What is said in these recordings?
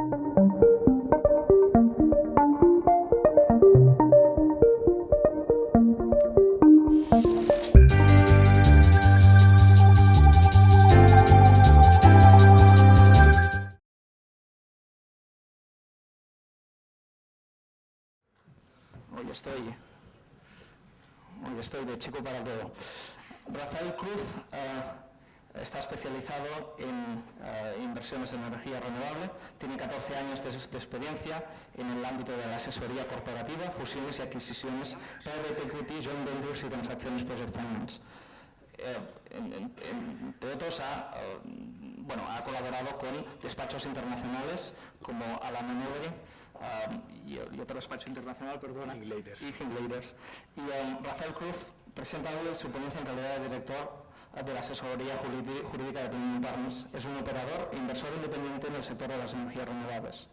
Hoy estoy de chico para todo. Rafael Cruz está especializado en inversiones en energía renovable, tiene 14 años de experiencia en el ámbito de la asesoría corporativa, fusiones y adquisiciones, private equity, joint ventures y transacciones project finance. Entre otros, ha colaborado con despachos internacionales como Alan & Overy y otro despacho internacional, perdona, y Hingleiders. Y Rafael Cruz presenta hoy su ponencia en calidad de director de la asesoría jurídica de Penguin Partners. Es un operador e inversor independiente en el sector de las energías renovables.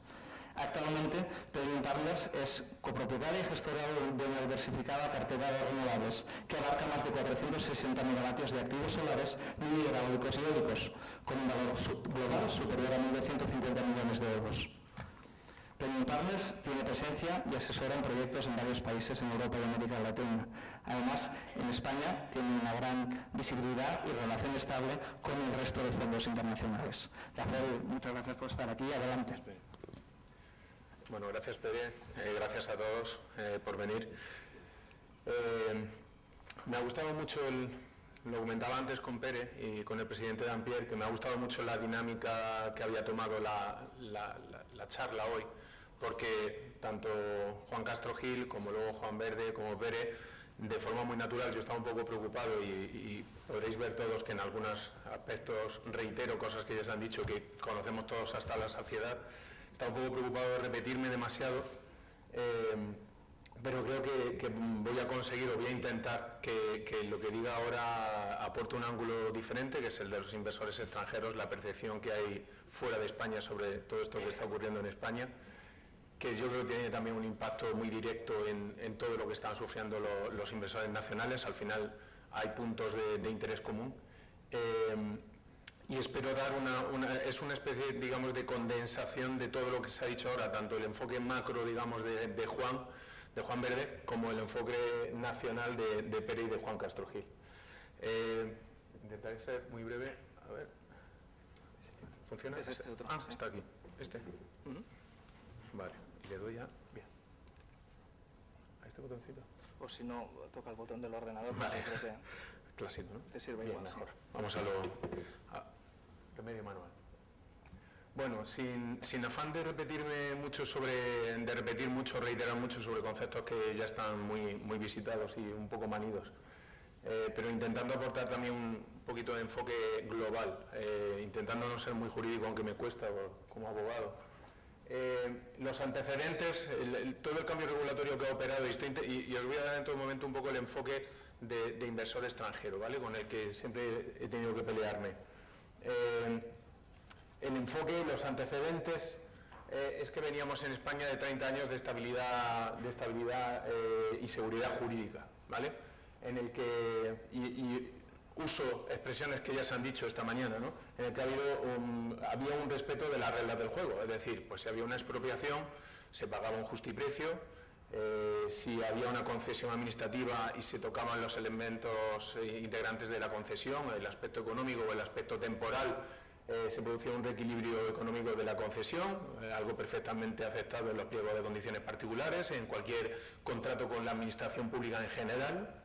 Actualmente, Penguin Partners es copropietaria y gestora de una diversificada cartera de renovables que abarca más de 460 megavatios de activos solares, mini hidráulicos y eólicos, con un valor global superior a 1.150 millones de euros. Penguin Partners tiene presencia y asesora en proyectos en varios países en Europa y América Latina. Además, en España tiene una gran visibilidad y relación estable con el resto de fondos internacionales. Rafael, muchas gracias por estar aquí. Adelante. Bueno, gracias, Pere. Gracias a todos por venir. Me ha gustado mucho, lo comentaba antes con Pere y con el presidente Dampier, que me ha gustado mucho la dinámica que había tomado la charla hoy, porque tanto Juan Castro Gil como luego Juan Verde como Pere, de forma muy natural, yo estaba un poco preocupado y podréis ver todos que en algunos aspectos reitero cosas que ya se han dicho, que conocemos todos hasta la saciedad. Estaba un poco preocupado de repetirme demasiado, pero creo que voy a conseguir o voy a intentar que lo que diga ahora aporte un ángulo diferente, que es el de los inversores extranjeros, la percepción que hay fuera de España sobre todo esto que está ocurriendo en España, que yo creo que tiene también un impacto muy directo en todo lo que están sufriendo los inversores nacionales. Al final hay puntos de interés común. Y espero dar es una especie, digamos, de condensación de todo lo que se ha dicho ahora, tanto el enfoque macro, digamos, de Juan Verde, como el enfoque nacional de Pere y de Juan Castro Gil. Intentaré ser muy breve. A ver. ¿Funciona? Es este otro. Ah, está aquí. Este. Vale, le doy ya. Bien. ¿A este botoncito? O si no, toca el botón del ordenador. Vale. Creo que clásico, ¿no? te sirve bien, igual, mejor. Sí. Vamos a remedio manual. Bueno, sin afán de repetir mucho, reiterar mucho sobre conceptos que ya están muy visitados y un poco manidos, pero intentando aportar también un poquito de enfoque global, intentando no ser muy jurídico, aunque me cuesta como abogado. Los antecedentes, todo el cambio regulatorio que ha operado, y os voy a dar en todo momento un poco el enfoque de inversor extranjero, ¿vale?, con el que siempre he tenido que pelearme. El enfoque, los antecedentes, es que veníamos en España de 30 años de estabilidad y seguridad jurídica, ¿vale?, en el que, uso expresiones que ya se han dicho esta mañana, ¿no?, en el que había un respeto de las reglas del juego, es decir, pues si había una expropiación, se pagaba un justiprecio, si había una concesión administrativa y se tocaban los elementos integrantes de la concesión, el aspecto económico o el aspecto temporal, se producía un reequilibrio económico de la concesión, algo perfectamente aceptado en los pliegos de condiciones particulares, en cualquier contrato con la administración pública en general.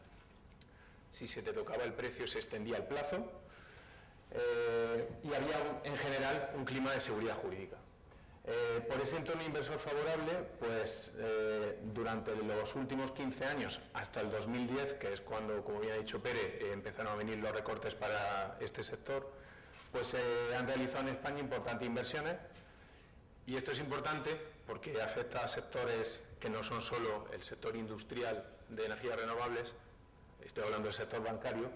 Si se te tocaba el precio, se extendía el plazo, y había en general un clima de seguridad jurídica. Por ese entorno inversor favorable, pues durante los últimos 15 años, hasta el 2010, que es cuando, como bien ha dicho Pere, empezaron a venir los recortes para este sector, pues se han realizado en España importantes inversiones, y esto es importante porque afecta a sectores que no son solo el sector industrial de energías renovables, estoy hablando del sector bancario,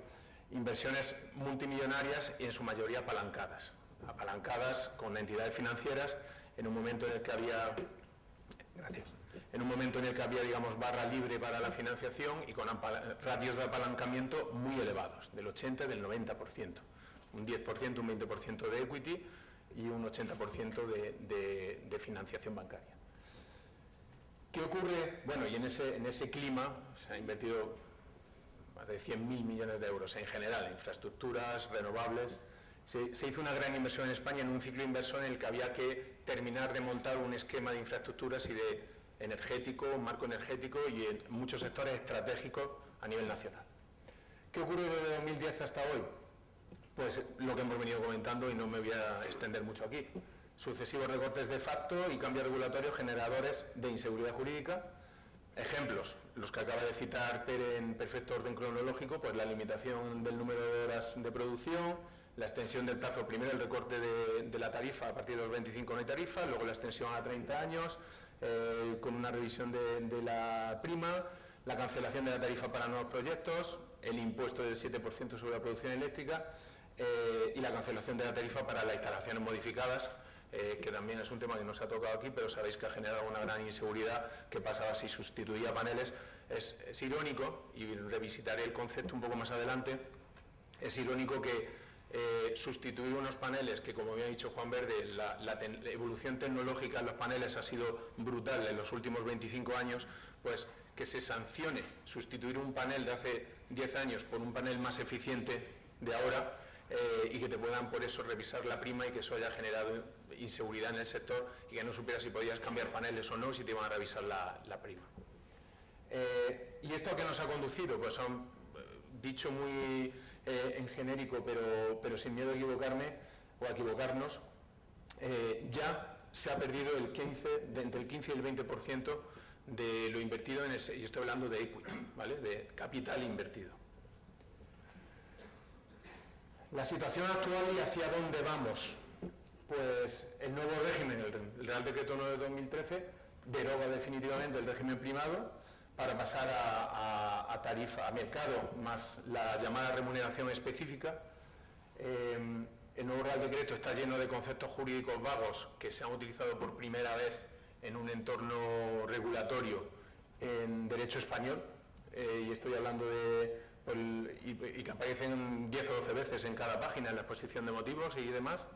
inversiones multimillonarias y en su mayoría apalancadas con entidades financieras en un momento en el que había, digamos, barra libre para la financiación y con ratios de apalancamiento muy elevados, del 80 y del 90%, un 10%, un 20% de equity y un 80% de financiación bancaria. ¿Qué ocurre? Bueno, y en ese clima se ha invertido más de 100.000 millones de euros en general, en infraestructuras, renovables. Se hizo una gran inversión en España en un ciclo inversor en el que había que terminar de montar un esquema de infraestructuras y de energético, un marco energético y en muchos sectores estratégicos a nivel nacional. ¿Qué ocurre desde 2010 hasta hoy? Pues lo que hemos venido comentando y no me voy a extender mucho aquí. Sucesivos recortes de facto y cambios regulatorios generadores de inseguridad jurídica. Ejemplos, los que acaba de citar Pere en perfecto orden cronológico, pues la limitación del número de horas de producción, la extensión del plazo, primero el recorte de la tarifa, a partir de los 25 no hay tarifa, luego la extensión a 30 años, con una revisión de la prima, la cancelación de la tarifa para nuevos proyectos, el impuesto del 7% sobre la producción eléctrica y la cancelación de la tarifa para las instalaciones modificadas, que también es un tema que no se ha tocado aquí, pero sabéis que ha generado una gran inseguridad que pasaba si sustituía paneles. Es irónico, y revisitaré el concepto un poco más adelante, es irónico que sustituir unos paneles que, como había dicho Juan Verde, la evolución tecnológica en los paneles ha sido brutal en los últimos 25 años, pues que se sancione sustituir un panel de hace 10 años por un panel más eficiente de ahora, y que te puedan por eso revisar la prima y que eso haya generado inseguridad en el sector y que no supieras si podías cambiar paneles o no, si te iban a revisar la prima. ¿Y esto a qué nos ha conducido? Pues son, dicho muy en genérico, pero sin miedo a equivocarme o a equivocarnos, ya se ha perdido entre el 15 y el 20% de lo invertido en ese, y estoy hablando de equity, ¿vale?, de capital invertido. La situación actual y hacia dónde vamos. Pues el nuevo régimen, el Real Decreto 9 de 2013, deroga definitivamente el régimen primado para pasar a tarifa, a mercado, más la llamada remuneración específica. El nuevo Real Decreto está lleno de conceptos jurídicos vagos que se han utilizado por primera vez en un entorno regulatorio en derecho español, y estoy hablando de... y que aparecen 10 o 12 veces en cada página en la exposición de motivos y demás.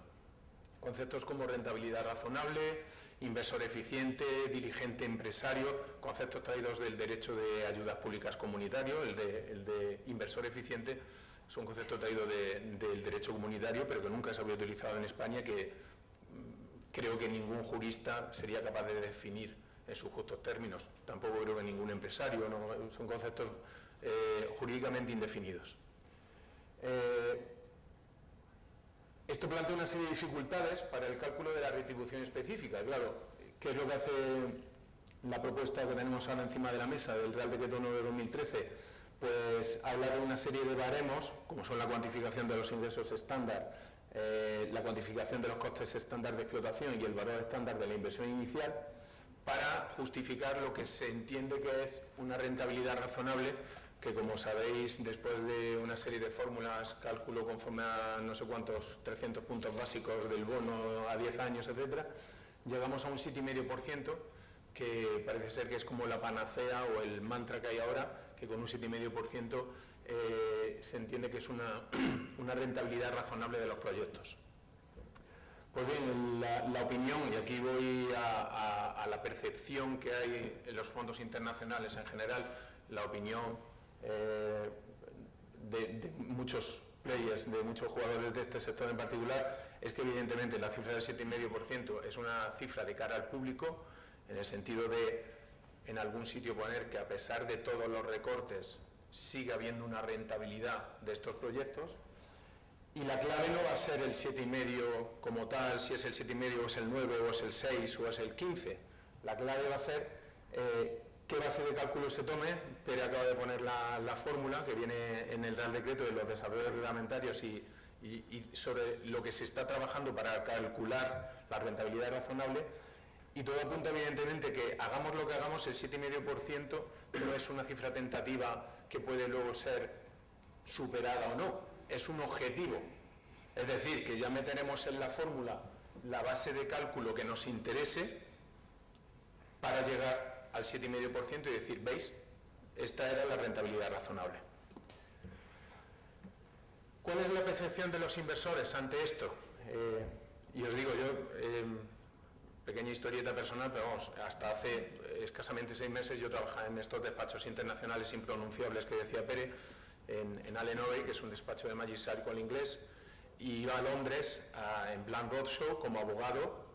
Conceptos como rentabilidad razonable, inversor eficiente, diligente empresario, conceptos traídos del derecho de ayudas públicas comunitario, el de inversor eficiente, son conceptos traídos del derecho comunitario, pero que nunca se había utilizado en España, que creo que ningún jurista sería capaz de definir en sus justos términos. Tampoco creo que ningún empresario, ¿no? Son conceptos jurídicamente indefinidos. Esto plantea una serie de dificultades para el cálculo de la retribución específica. Claro, ¿qué es lo que hace la propuesta que tenemos ahora encima de la mesa del Real Decreto 9 de 2013? Pues habla de una serie de baremos, como son la cuantificación de los ingresos estándar, la cuantificación de los costes estándar de explotación y el valor estándar de la inversión inicial, para justificar lo que se entiende que es una rentabilidad razonable, que, como sabéis, después de una serie de fórmulas, cálculo conforme a no sé cuántos 300 puntos básicos del bono a 10 años, etcétera, llegamos a un 7,5%, que parece ser que es como la panacea o el mantra que hay ahora, que con un 7,5% se entiende que es una rentabilidad razonable de los proyectos. Pues bien, la opinión, y aquí voy a la percepción que hay en los fondos internacionales en general, la opinión de muchos players, de muchos jugadores de este sector en particular, es que evidentemente la cifra del 7,5% es una cifra de cara al público, en el sentido de en algún sitio poner que a pesar de todos los recortes sigue habiendo una rentabilidad de estos proyectos, y la clave no va a ser el 7,5 como tal, si es el 7,5 o es el 9 o es el 6 o es el 15, la clave va a ser qué base de cálculo se tome. Pere acaba de poner la fórmula que viene en el Real Decreto de los desarrollos reglamentarios y sobre lo que se está trabajando para calcular la rentabilidad razonable, y todo apunta evidentemente que hagamos lo que hagamos, el 7,5% no es una cifra tentativa que puede luego ser superada o no, es un objetivo. Es decir, que ya meteremos en la fórmula la base de cálculo que nos interese para llegar al 7,5% y decir, ¿veis? Esta era la rentabilidad razonable. ¿Cuál es la percepción de los inversores ante esto? Y os digo, yo, pequeña historieta personal, pero vamos, hasta hace escasamente 6 meses yo trabajaba en estos despachos internacionales impronunciables que decía Pere, en Allen Overy, que es un despacho de Magic Circle inglés, y iba a Londres en plan roadshow como abogado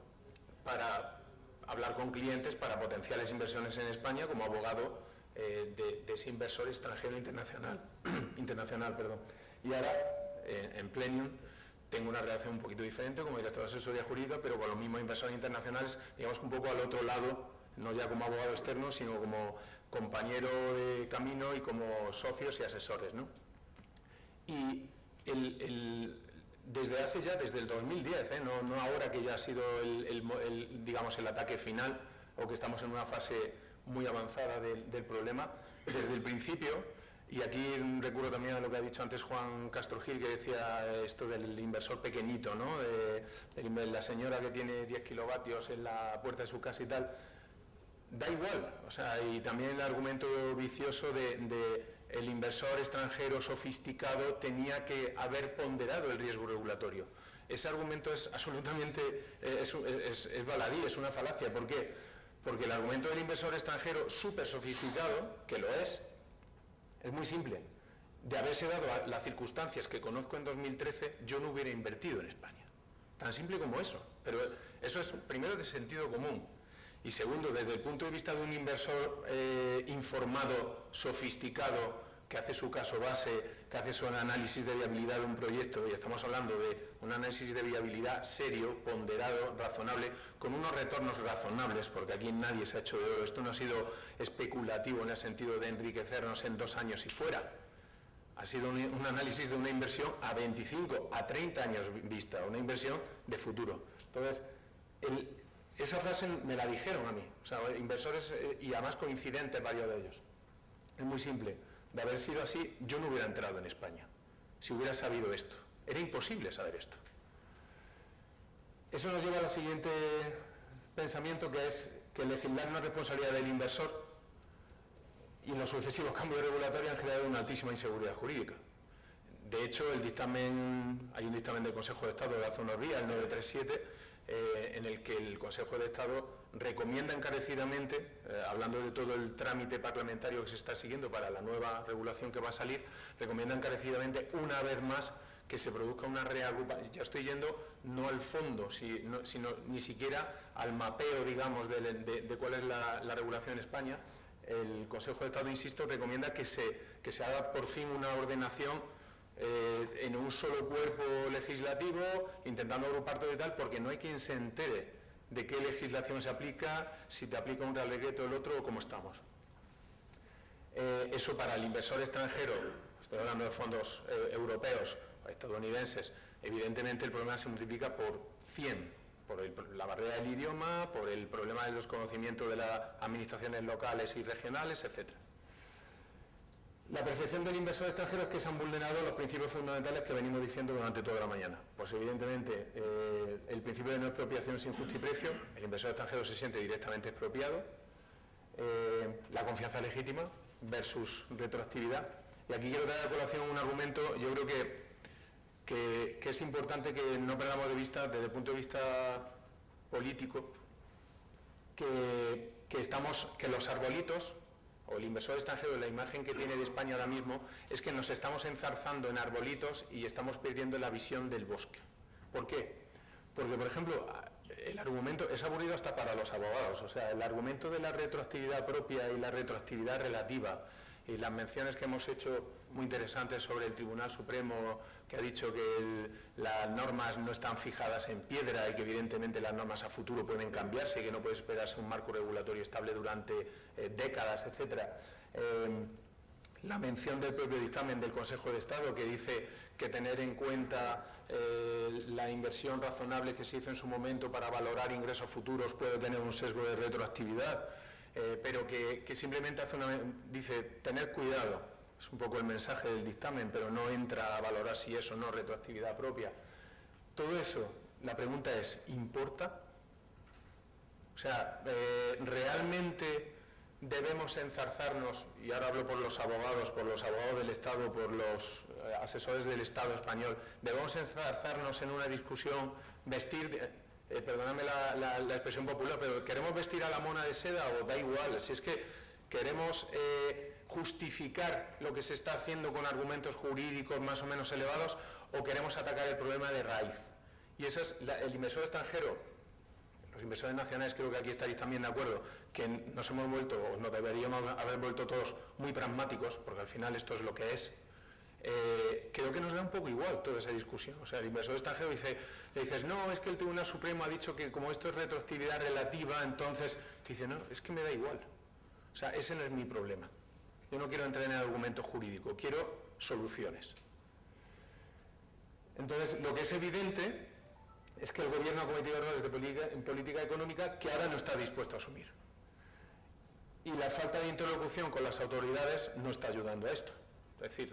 para hablar con clientes para potenciales inversiones en España como abogado de ese inversor extranjero internacional. Y ahora, en Plenium, tengo una relación un poquito diferente como director de asesoría jurídica, pero con los mismos inversores internacionales, digamos que un poco al otro lado, no ya como abogado externo, sino como compañero de camino y como socios y asesores, ¿no? Y desde hace ya, desde el 2010, no ahora que ya ha sido digamos, el ataque final, o que estamos en una fase muy avanzada del problema, desde el principio. Y aquí recurro también a lo que ha dicho antes Juan Castro Gil, que decía esto del inversor pequeñito, ¿no? De la señora que tiene 10 kilovatios en la puerta de su casa y tal. Da igual, o sea, y también el argumento vicioso de el inversor extranjero sofisticado tenía que haber ponderado el riesgo regulatorio. Ese argumento es absolutamente, es baladí, es una falacia. ¿Por qué? Porque el argumento del inversor extranjero súper sofisticado, que lo es muy simple. De haberse dado las circunstancias que conozco en 2013, yo no hubiera invertido en España. Tan simple como eso. Pero eso es, primero, de sentido común. Y segundo, desde el punto de vista de un inversor informado, sofisticado, que hace su caso base, que hace su análisis de viabilidad de un proyecto, y estamos hablando de un análisis de viabilidad serio, ponderado, razonable, con unos retornos razonables, porque aquí nadie se ha hecho de oro. Esto no ha sido especulativo en el sentido de enriquecernos en 2 años y fuera. Ha sido un análisis de una inversión a 25, a 30 años vista, una inversión de futuro. Entonces, esa frase me la dijeron a mí, o sea, inversores, y además coincidentes varios de ellos. Es muy simple. De haber sido así, yo no hubiera entrado en España, si hubiera sabido esto. Era imposible saber esto. Eso nos lleva al siguiente pensamiento, que es que legislar no es responsabilidad del inversor, y los sucesivos cambios regulatorios han generado una altísima inseguridad jurídica. De hecho, hay un dictamen del Consejo de Estado de hace unos días, el 937, en el que el Consejo de Estado recomienda encarecidamente, hablando de todo el trámite parlamentario que se está siguiendo para la nueva regulación que va a salir, recomienda encarecidamente una vez más que se produzca una reagrupación. Ya estoy yendo no al fondo, sino ni siquiera al mapeo, digamos, de cuál es la regulación en España. El Consejo de Estado, insisto, recomienda que se haga por fin una ordenación en un solo cuerpo legislativo, intentando agrupar todo y tal, porque no hay quien se entere de qué legislación se aplica, si te aplica un real decreto o el otro, o cómo estamos. Eso para el inversor extranjero, estoy hablando de fondos europeos o estadounidenses, evidentemente el problema se multiplica por 100, por la barrera del idioma, por el problema del desconocimiento de las administraciones locales y regionales, etc. La percepción del inversor extranjero es que se han vulnerado los principios fundamentales que venimos diciendo durante toda la mañana. Pues evidentemente el principio de no expropiación sin justiprecio, el inversor extranjero se siente directamente expropiado, la confianza legítima versus retroactividad. Y aquí quiero traer a colación un argumento, yo creo que es importante que no perdamos de vista desde el punto de vista político, que los arbolitos, o el inversor extranjero, la imagen que tiene de España ahora mismo es que nos estamos enzarzando en arbolitos y estamos perdiendo la visión del bosque. ¿Por qué? Porque, por ejemplo, el argumento es aburrido hasta para los abogados, o sea, el argumento de la retroactividad propia y la retroactividad relativa, y las menciones que hemos hecho muy interesantes sobre el Tribunal Supremo, que ha dicho que las normas no están fijadas en piedra y que evidentemente las normas a futuro pueden cambiarse y que no puede esperarse un marco regulatorio estable durante décadas, etc. La mención del propio dictamen del Consejo de Estado, que dice que tener en cuenta la inversión razonable que se hizo en su momento para valorar ingresos futuros puede tener un sesgo de retroactividad, pero que simplemente dice tener cuidado, es un poco el mensaje del dictamen, pero no entra a valorar si eso no es retroactividad propia. Todo eso, la pregunta es, ¿importa? O sea, ¿realmente debemos enzarzarnos, y ahora hablo por los abogados del Estado, por los asesores del Estado español, debemos enzarzarnos en una discusión vestir, perdóname la expresión popular, pero ¿queremos vestir a la mona de seda o da igual? Si es que queremos justificar lo que se está haciendo con argumentos jurídicos más o menos elevados o queremos atacar el problema de raíz. Y eso es el inversor extranjero. Los inversores nacionales, creo que aquí estaréis también de acuerdo, que nos hemos vuelto, o nos deberíamos haber vuelto todos muy pragmáticos, porque al final esto es lo que es. Creo que nos da un poco igual toda esa discusión. O sea, el inversor extranjero le dices, no, es que el Tribunal Supremo ha dicho que como esto es retroactividad relativa, entonces, dice, no, es que me da igual. O sea, ese no es mi problema. Yo no quiero entrar en el argumento jurídico, quiero soluciones. Entonces, lo que es evidente es que el gobierno ha cometido errores en política económica que ahora no está dispuesto a asumir. Y la falta de interlocución con las autoridades no está ayudando a esto. Es decir,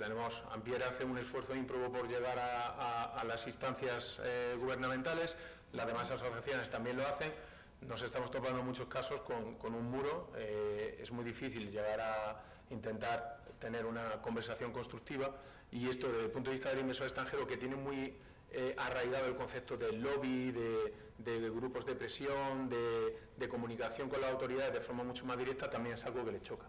Ampier hace un esfuerzo ímprobo por llegar a las instancias gubernamentales, las demás asociaciones también lo hacen. Nos estamos topando en muchos casos con un muro, es muy difícil llegar a intentar tener una conversación constructiva, y esto desde el punto de vista del inversor extranjero, que tiene muy arraigado el concepto del lobby, de grupos de presión, de comunicación con las autoridades de forma mucho más directa, también es algo que le choca.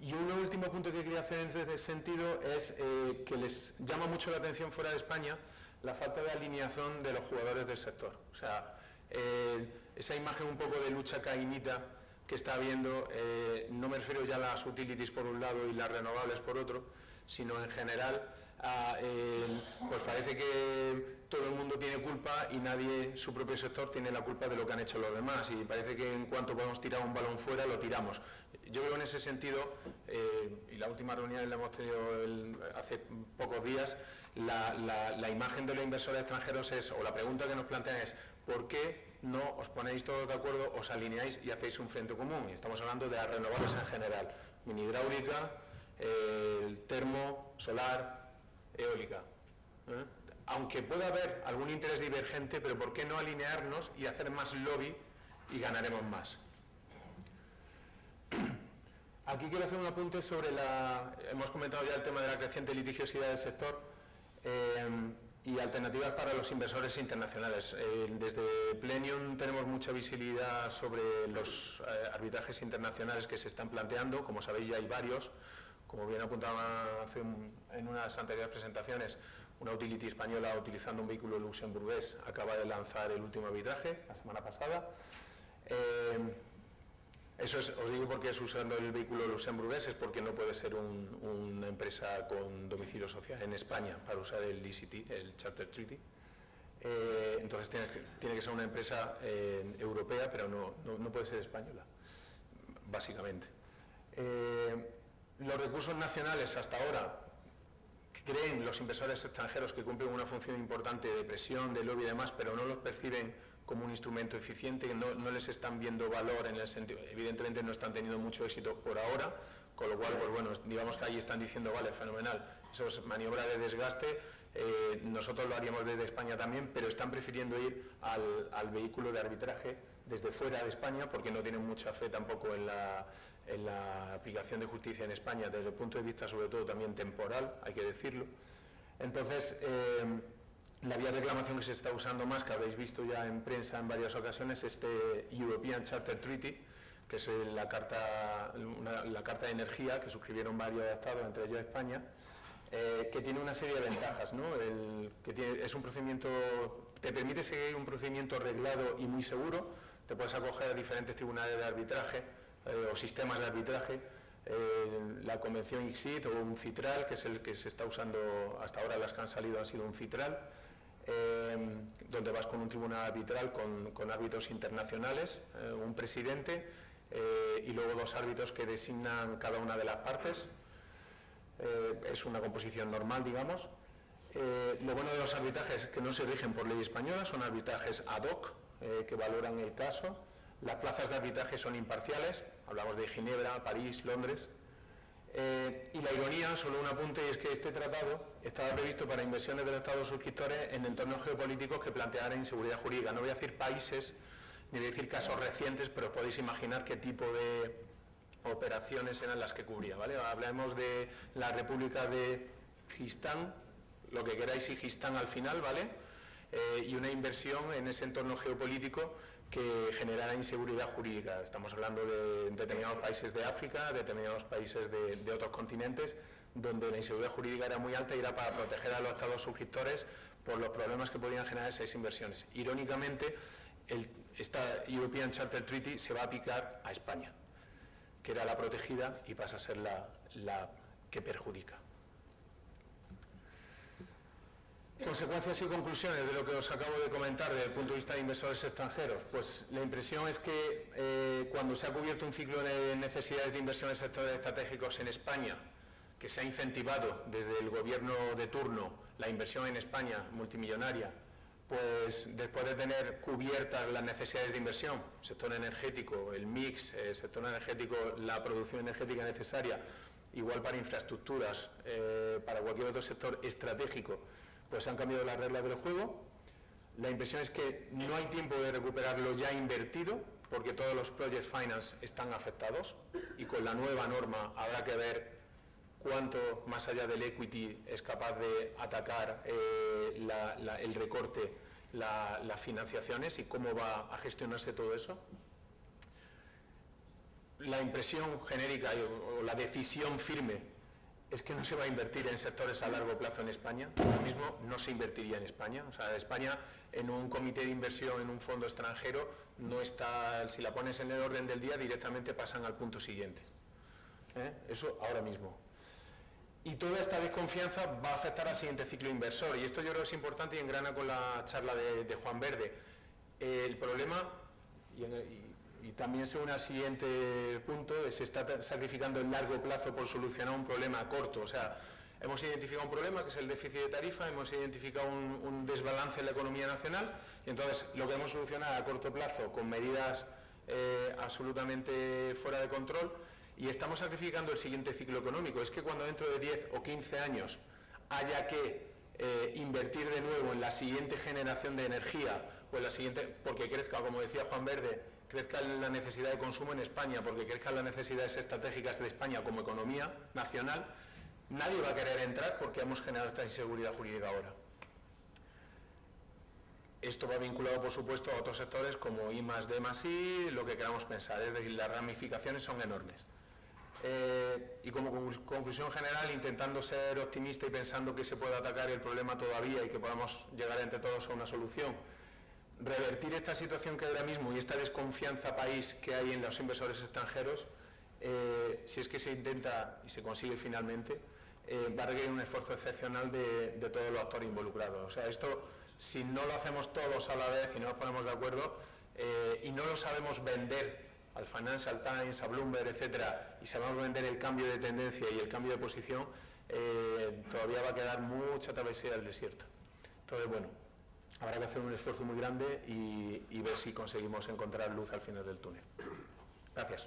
Y un último punto que quería hacer en ese sentido es que les llama mucho la atención fuera de España la falta de alineación de los jugadores del sector. O sea, esa imagen un poco de lucha cainita que está habiendo, no me refiero ya a las utilities por un lado y las renovables por otro, sino en general pues parece que todo el mundo tiene culpa y nadie, su propio sector, tiene la culpa de lo que han hecho los demás, y parece que en cuanto podemos tirar un balón fuera lo tiramos. Yo creo en ese sentido, y la última reunión la hemos tenido hace pocos días, la imagen de los inversores extranjeros es, o la pregunta que nos plantean es, ¿por qué no os ponéis todos de acuerdo, os alineáis y hacéis un frente común? Y estamos hablando de las renovables en general, mini hidráulica, termo, solar, eólica. Aunque pueda haber algún interés divergente, pero ¿por qué no alinearnos y hacer más lobby y ganaremos más? Aquí quiero hacer un apunte sobre hemos comentado ya el tema de la creciente litigiosidad del sector y alternativas para los inversores internacionales. Desde Plenium tenemos mucha visibilidad sobre los arbitrajes internacionales que se están planteando. Como sabéis, ya hay varios. Como bien apuntaba en unas anteriores presentaciones, una utility española utilizando un vehículo luxemburgués acaba de lanzar el último arbitraje la semana pasada. Eso es, os digo porque es usando el vehículo luxemburgués, es porque no puede ser una empresa con domicilio social en España para usar el ECT, el Charter Treaty. Entonces tiene que ser una empresa europea, pero no puede ser española, básicamente. Los recursos nacionales hasta ahora creen los inversores extranjeros que cumplen una función importante de presión, de lobby y demás, pero no los perciben como un instrumento eficiente, no les están viendo valor en el sentido, evidentemente no están teniendo mucho éxito por ahora, con lo cual, pues bueno, digamos que ahí están diciendo, vale, fenomenal, eso es maniobra de desgaste, nosotros lo haríamos desde España también, pero están prefiriendo ir al vehículo de arbitraje desde fuera de España, porque no tienen mucha fe tampoco en la aplicación de justicia en España, desde el punto de vista sobre todo también temporal, hay que decirlo. Entonces, la vía de reclamación que se está usando más, que habéis visto ya en prensa en varias ocasiones, este European Charter Treaty, que es la carta de energía que suscribieron varios estados, entre ellos España, que tiene una serie de ventajas, ¿no? Es un procedimiento, te permite seguir un procedimiento reglado y muy seguro, te puedes acoger a diferentes tribunales de arbitraje o sistemas de arbitraje, la convención ICSID o un CITRAL, que es el que se está usando hasta ahora, las que han salido han sido un CITRAL, donde vas con un tribunal arbitral con árbitros internacionales, un presidente y luego dos árbitros que designan cada una de las partes. Es una composición normal, digamos. Lo bueno de los arbitrajes es que no se rigen por ley española, son arbitrajes ad hoc que valoran el caso. Las plazas de arbitraje son imparciales, hablamos de Ginebra, París, Londres. Y la ironía, solo un apunte, es que este tratado estaba previsto para inversiones de los estados suscriptores en entornos geopolíticos que plantearan inseguridad jurídica. No voy a decir países, ni voy a decir casos recientes, pero podéis imaginar qué tipo de operaciones eran las que cubría, ¿vale? Hablamos de la República de Kirguistán, lo que queráis, y Kirguistán al final, ¿vale? y una inversión en ese entorno geopolítico que generara inseguridad jurídica. Estamos hablando de determinados países de África, determinados países de otros continentes, donde la inseguridad jurídica era muy alta y era para proteger a los estados suscriptores por los problemas que podían generar esas inversiones. Irónicamente, esta European Charter Treaty se va a aplicar a España, que era la protegida y pasa a ser la que perjudica. Consecuencias y conclusiones de lo que os acabo de comentar desde el punto de vista de inversores extranjeros. Pues la impresión es que cuando se ha cubierto un ciclo de necesidades de inversión en sectores estratégicos en España, que se ha incentivado desde el gobierno de turno la inversión en España multimillonaria, pues después de tener cubiertas las necesidades de inversión, sector energético, el mix, sector energético, la producción energética necesaria, igual para infraestructuras, para cualquier otro sector estratégico, pues han cambiado las reglas del juego. La impresión es que no hay tiempo de recuperar lo ya invertido, porque todos los project finance están afectados y con la nueva norma habrá que ver cuánto más allá del equity es capaz de atacar el recorte, las financiaciones y cómo va a gestionarse todo eso. La impresión genérica o la decisión firme es que no se va a invertir en sectores a largo plazo en España. Ahora mismo no se invertiría en España. O sea, España en un comité de inversión, en un fondo extranjero, no está, si la pones en el orden del día, directamente pasan al punto siguiente. Eso ahora mismo. Y toda esta desconfianza va a afectar al siguiente ciclo inversor. Y esto yo creo que es importante y engrana con la charla de Juan Verde. El problema, y también se une al siguiente punto, se está sacrificando el largo plazo por solucionar un problema corto. O sea, hemos identificado un problema que es el déficit de tarifa, hemos identificado un desbalance en la economía nacional y entonces lo queremos solucionar a corto plazo con medidas absolutamente fuera de control y estamos sacrificando el siguiente ciclo económico. Es que cuando dentro de 10 o 15 años haya que invertir de nuevo en la siguiente generación de energía o en la siguiente, porque crezca, como decía Juan Verde, crezca la necesidad de consumo en España, porque crezcan las necesidades estratégicas de España como economía nacional, nadie va a querer entrar porque hemos generado esta inseguridad jurídica ahora. Esto va vinculado, por supuesto, a otros sectores como I+D+I, lo que queramos pensar, es decir, las ramificaciones son enormes. Y como conclusión general, intentando ser optimista y pensando que se puede atacar el problema todavía y que podamos llegar entre todos a una solución, revertir esta situación que ahora mismo y esta desconfianza país que hay en los inversores extranjeros, si es que se intenta y se consigue finalmente, va a requerir un esfuerzo excepcional de todos los actores involucrados. O sea, esto, si no lo hacemos todos a la vez y no nos ponemos de acuerdo y no lo sabemos vender al Financial Times, a Bloomberg, etcétera, y sabemos vender el cambio de tendencia y el cambio de posición, todavía va a quedar mucha travesía del desierto. Entonces, bueno, habrá que hacer un esfuerzo muy grande y ver si conseguimos encontrar luz al final del túnel. Gracias.